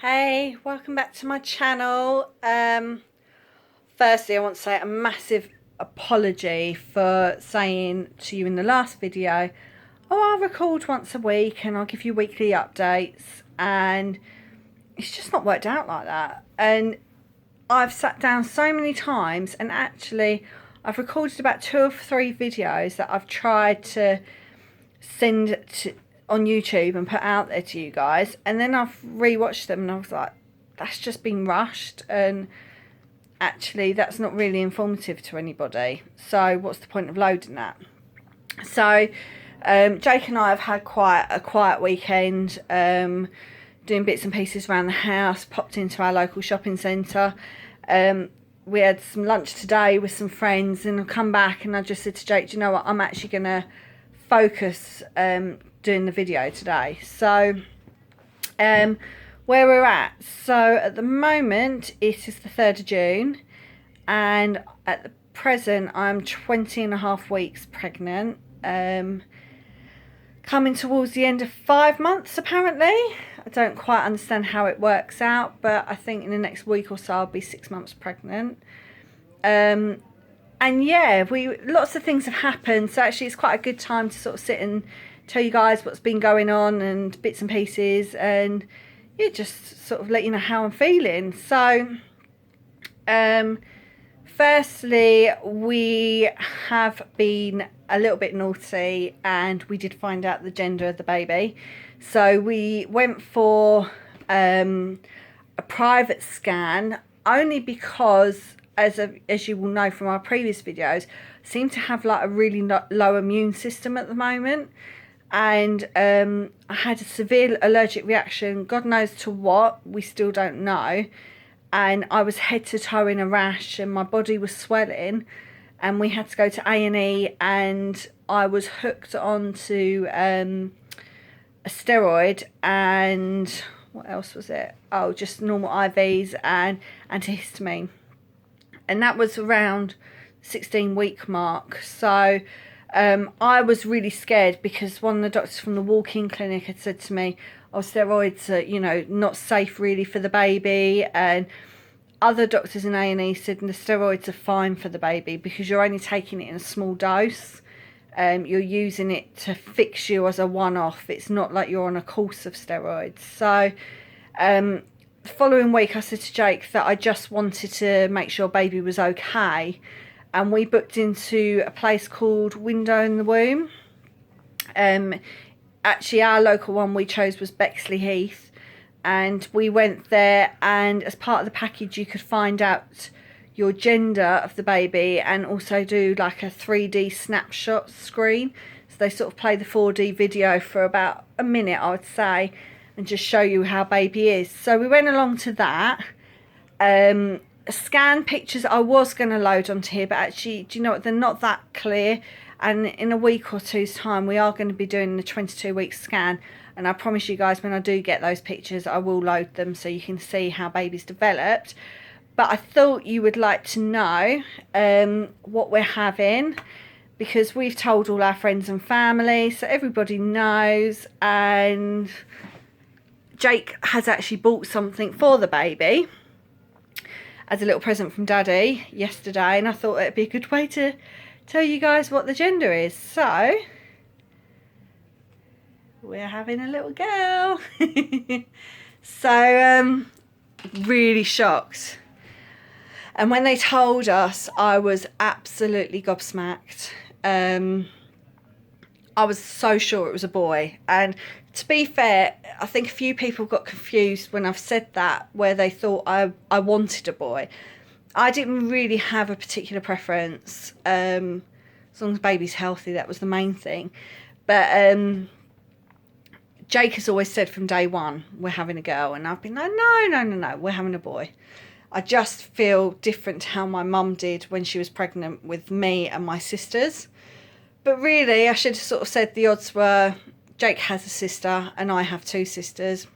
Hey, welcome back to my channel. Firstly, I want to say a massive apology for saying to you in the last video, oh, I'll record once a week and I'll give you weekly updates, and it's just not worked out like that. And I've sat down so many times, and actually I've recorded about 2 or 3 videos that I've tried to send to on YouTube and put out there to you guys, and then I've rewatched them and I was like, that's just been rushed, and actually that's not really informative to anybody, so what's the point of loading that? So Jake and I have had quite a quiet weekend, doing bits and pieces around the house, popped into our local shopping centre. We had some lunch today with some friends, and I've come back and I just said to Jake, do you know what, I'm actually going to focus doing the video today. So where we're at, so at the moment it is the 3rd of June, and at the present I'm 20.5 weeks pregnant, coming towards the end of 5 months apparently. I don't quite understand how it works out, but I think in the next week or so I'll be 6 months pregnant. And yeah, lots of things have happened, so actually it's quite a good time to sort of sit and tell you guys what's been going on and bits and pieces, and yeah, just sort of let you know how I'm feeling. So firstly, we have been a little bit naughty and we did find out the gender of the baby. So we went for a private scan, only because as you will know from our previous videos, seem to have like a really low immune system at the moment, and I had a severe allergic reaction, God knows to what, we still don't know, and I was head to toe in a rash and my body was swelling, and we had to go to A&E, and I was hooked onto a steroid, and what else was it, oh, just normal IVs and antihistamine, and that was around 16-week mark. So I was really scared because one of the doctors from the walk-in clinic had said to me, oh, steroids are, you know, not safe really for the baby, and other doctors in A&E said the steroids are fine for the baby because you're only taking it in a small dose. You're using it to fix you as a one-off. It's not like you're on a course of steroids. So the following week I said to Jake that I just wanted to make sure baby was okay, and we booked into a place called Window in the Womb. Actually our local one we chose was Bexley Heath, and we went there, and as part of the package you could find out your gender of the baby and also do like a 3D snapshot screen. So they sort of play the 4D video for about a minute, I would say, and just show you how baby is. So we went along to that. Scan pictures I was going to load onto here, but actually, do you know what, they're not that clear, and in a week or two's time we are going to be doing the 22-week scan, and I promise you guys when I do get those pictures I will load them so you can see how baby's developed. But I thought you would like to know what we're having, because we've told all our friends and family, so everybody knows, and Jake has actually bought something for the baby as a little present from Daddy yesterday, and I thought it'd be a good way to tell you guys what the gender is. So we're having a little girl. So really shocked, and when they told us I was absolutely gobsmacked. I was so sure it was a boy, and to be fair, I think a few people got confused when I've said that, where they thought I wanted a boy. I didn't really have a particular preference, as long as baby's healthy, that was the main thing. But Jake has always said from day one we're having a girl, and I've been like, no, we're having a boy. I just feel different to how my mum did when she was pregnant with me and my sisters. But really, I should have sort of said the odds were Jake has a sister and I have 2 sisters.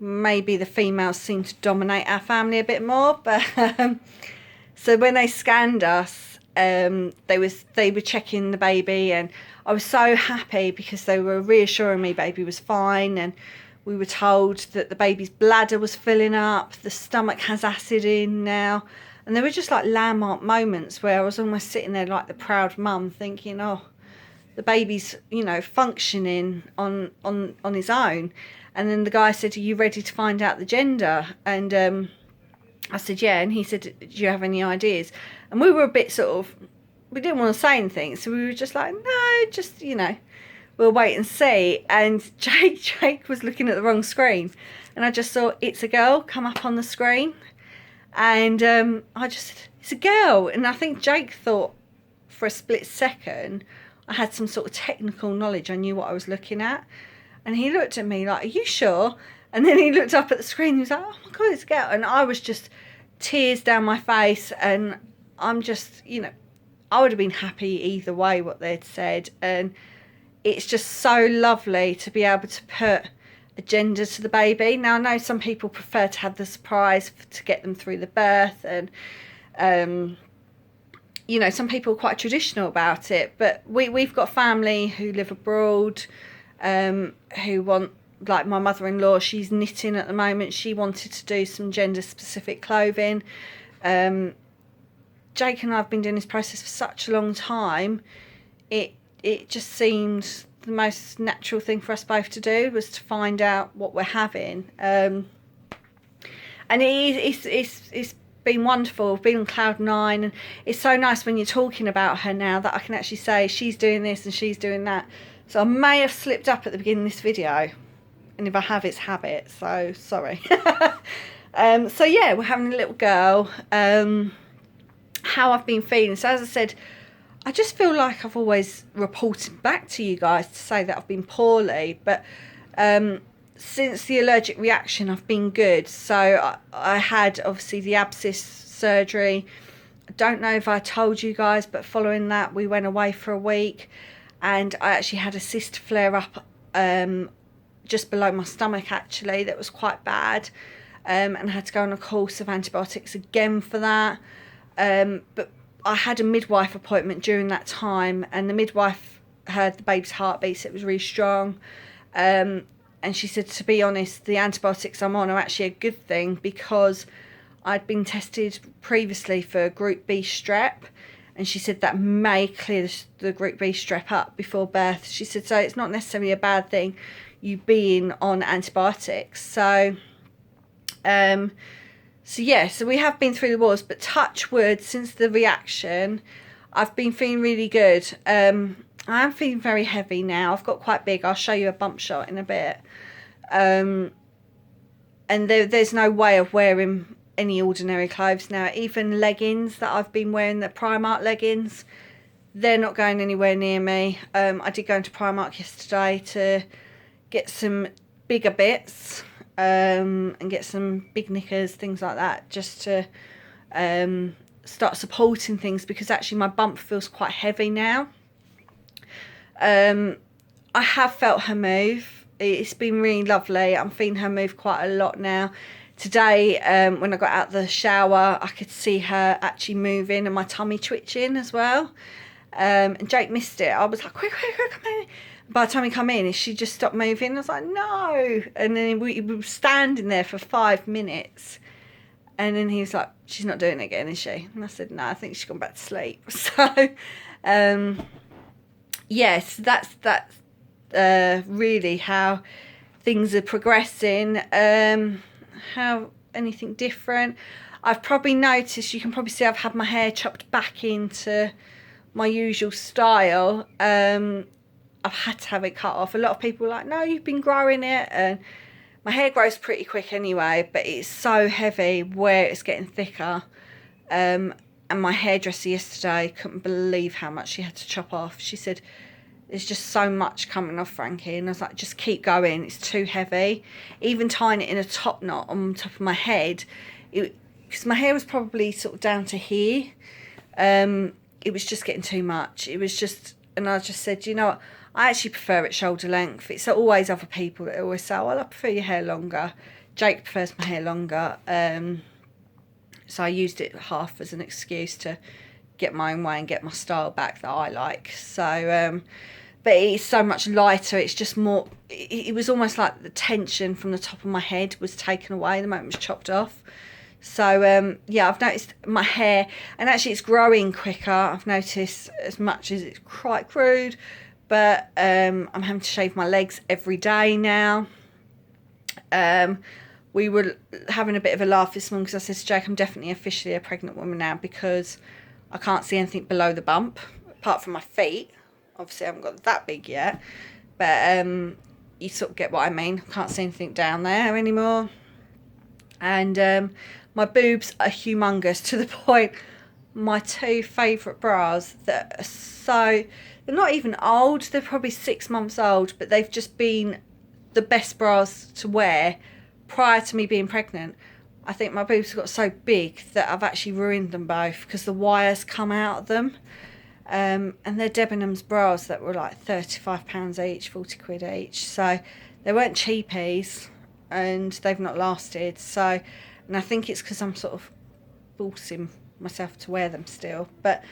Maybe the females seem to dominate our family a bit more. But so when they scanned us, they were checking the baby, and I was so happy because they were reassuring me baby was fine, and We were told that the baby's bladder was filling up, the stomach has acid in now. And there were just like landmark moments where I was almost sitting there like the proud mum thinking, oh, the baby's, you know, functioning on his own. And then the guy said, are you ready to find out the gender? And I said, yeah. And he said, do you have any ideas? And we were a bit sort of, we didn't want to say anything. So we were just like, no, just, you know, we'll wait and see. And Jake was looking at the wrong screen. And I just saw it's a girl come up on the screen. And I just said, it's a girl. And I think Jake thought for a split second I had some sort of technical knowledge. I knew what I was looking at. And he looked at me like, are you sure? And then he looked up at the screen. He was like, oh my God, it's a girl. And I was just tears down my face. And I'm just, you know, I would have been happy either way what they'd said. And it's just so lovely to be able to put a gender to the baby. Now, I know some people prefer to have the surprise to get them through the birth. And, you know, some people are quite traditional about it. But we've got family who live abroad, who want, like my mother-in-law, she's knitting at the moment. She wanted to do some gender-specific clothing. Jake and I have been doing this process for such a long time. It just seemed the most natural thing for us both to do was to find out what we're having. And it's been wonderful. I've been on cloud nine, and it's so nice when you're talking about her now that I can actually say she's doing this and she's doing that. So I may have slipped up at the beginning of this video, and if I have, it's habit, so sorry. So yeah, we're having a little girl. How I've been feeling. So as I said, I just feel like I've always reported back to you guys to say that I've been poorly, but since the allergic reaction I've been good. So I had obviously the abscess surgery. I don't know if I told you guys, but following that we went away for a week, and I actually had a cyst flare up just below my stomach actually that was quite bad, and I had to go on a course of antibiotics again for that. But I had a midwife appointment during that time, and the midwife heard the baby's heartbeat, so it was really strong. And she said, to be honest, the antibiotics I'm on are actually a good thing because I'd been tested previously for group B strep, and she said that may clear the group B strep up before birth. She said, so it's not necessarily a bad thing you being on antibiotics. So yeah, so we have been through the wars, but touch wood, since the reaction, I've been feeling really good. I am feeling very heavy now. I've got quite big. I'll show you a bump shot in a bit. And there's no way of wearing any ordinary clothes now. Even leggings that I've been wearing, the Primark leggings, they're not going anywhere near me. I did go into Primark yesterday to get some bigger bits. And get some big knickers, things like that, just to start supporting things, because actually my bump feels quite heavy now. I have felt her move. It's been really lovely. I'm feeling her move quite a lot now. Today, when I got out of the shower, I could see her actually moving and my tummy twitching as well. And Jake missed it. I was like, quick, come in. By the time he come in, she just stopped moving. I was like, no. And then we were standing there for 5 minutes. And then he was like, she's not doing it again, is she? And I said, no, I think she's gone back to sleep. So, yes, that's really how things are progressing. How anything different? I've probably noticed, you can probably see I've had my hair chopped back into my usual style. I've had to have it cut off. A lot of people are like, no, you've been growing it. And my hair grows pretty quick anyway, but it's so heavy where it's getting thicker. And my hairdresser yesterday couldn't believe how much she had to chop off. She said, there's just so much coming off, Frankie. And I was like, just keep going. It's too heavy. Even tying it in a top knot on top of my head, because my hair was probably sort of down to here. It was just getting too much. It was just, and I just said, you know what? I actually prefer it shoulder length. It's always other people that always say, well, I prefer your hair longer. Jake prefers my hair longer. So I used it half as an excuse to get my own way and get my style back that I like. So but it's so much lighter. It's just more, it was almost like the tension from the top of my head was taken away the moment it was chopped off. So yeah, I've noticed my hair, and actually it's growing quicker. I've noticed, as much as it's quite crude, but I'm having to shave my legs every day now. We were having a bit of a laugh this morning because I said to Jake, I'm definitely officially a pregnant woman now, because I can't see anything below the bump apart from my feet. Obviously I haven't got that big yet, but you sort of get what I mean. I can't see anything down there anymore. And my boobs are humongous, to the point my two favourite bras that are so, they're not even old, they're probably 6 months old, but they've just been the best bras to wear prior to me being pregnant. I think my boobs got so big that I've actually ruined them both, because the wires come out of them. And they're Debenhams bras that were like £35 each, 40 quid each. So they weren't cheapies, and they've not lasted. So, and I think it's because I'm sort of forcing myself to wear them still. But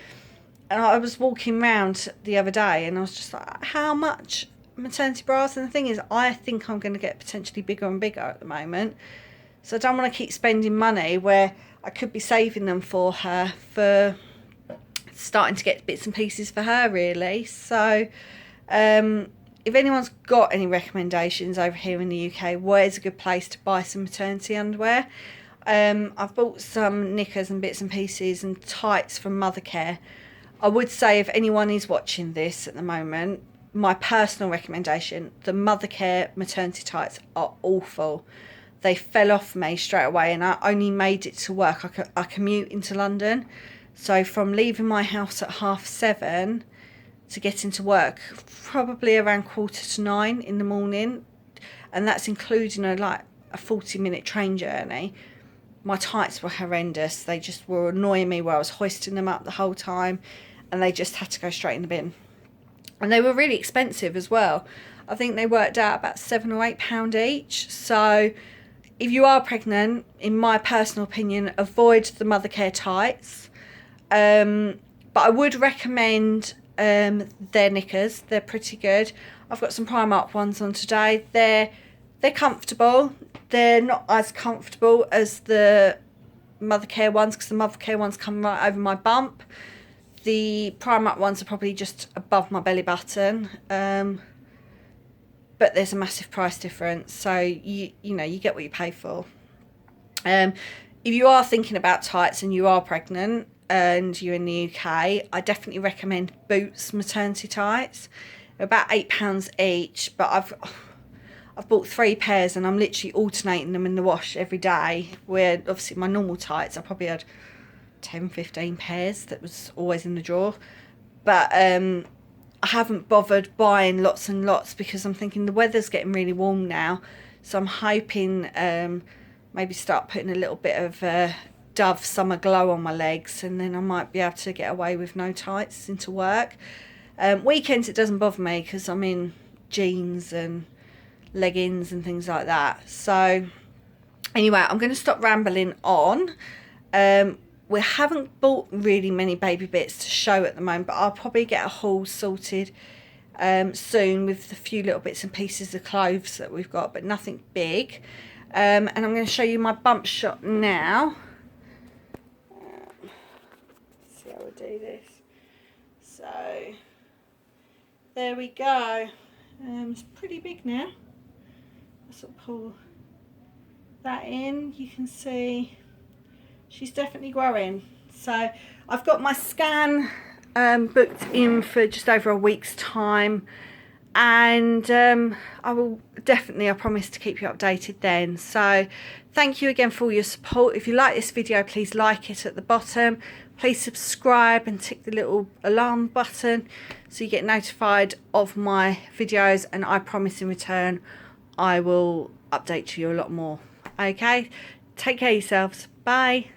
I was walking around the other day and I was just like, how much maternity bras? And the thing is, I think I'm going to get potentially bigger and bigger at the moment. So I don't want to keep spending money where I could be saving them for her, for starting to get bits and pieces for her, really. So if anyone's got any recommendations over here in the UK, where's a good place to buy some maternity underwear? I've bought some knickers and bits and pieces and tights from Mothercare. I would say, if anyone is watching this at the moment, my personal recommendation, the Mothercare maternity tights are awful. They fell off me straight away, and I only made it to work. I commute into London, so from leaving my house at 7:30 to getting to work, probably around 8:45 in the morning, and that's including a 40-minute train journey. My tights were horrendous. They just were annoying me, where I was hoisting them up the whole time, and they just had to go straight in the bin. And they were really expensive as well. I think they worked out about £7 or £8 each. So if you are pregnant, in my personal opinion, avoid the Mothercare tights. But I would recommend their knickers. They're pretty good. I've got some Primark ones on today. They're comfortable. They're not as comfortable as the Mothercare ones, because the Mothercare ones come right over my bump. The Primark ones are probably just above my belly button, but there's a massive price difference, so you get what you pay for. If you are thinking about tights and you are pregnant and you're in the UK, I definitely recommend Boots maternity tights. They're about £8 each, but I've bought 3 pairs and I'm literally alternating them in the wash every day, where obviously my normal tights I probably had 10-15 pairs that was always in the drawer. But I haven't bothered buying lots and lots, because I'm thinking the weather's getting really warm now, so I'm hoping maybe start putting a little bit of Dove Summer Glow on my legs, and then I might be able to get away with no tights into work. Weekends it doesn't bother me, because I'm in jeans and leggings and things like that. So anyway, I'm going to stop rambling on. We haven't bought really many baby bits to show at the moment, but I'll probably get a haul sorted soon with a few little bits and pieces of clothes that we've got, but nothing big. And I'm going to show you my bump shot now. Let's see how we do this. So there we go. It's pretty big now. I'll sort of pull that in. You can see she's definitely growing. So I've got my scan booked in for just over a week's time, and I will definitely, I promise to keep you updated then. So thank you again for all your support. If you like this video, please like it at the bottom. Please subscribe and tick the little alarm button so you get notified of my videos, and I promise in return I will update you a lot more. Okay, take care of yourselves. Bye.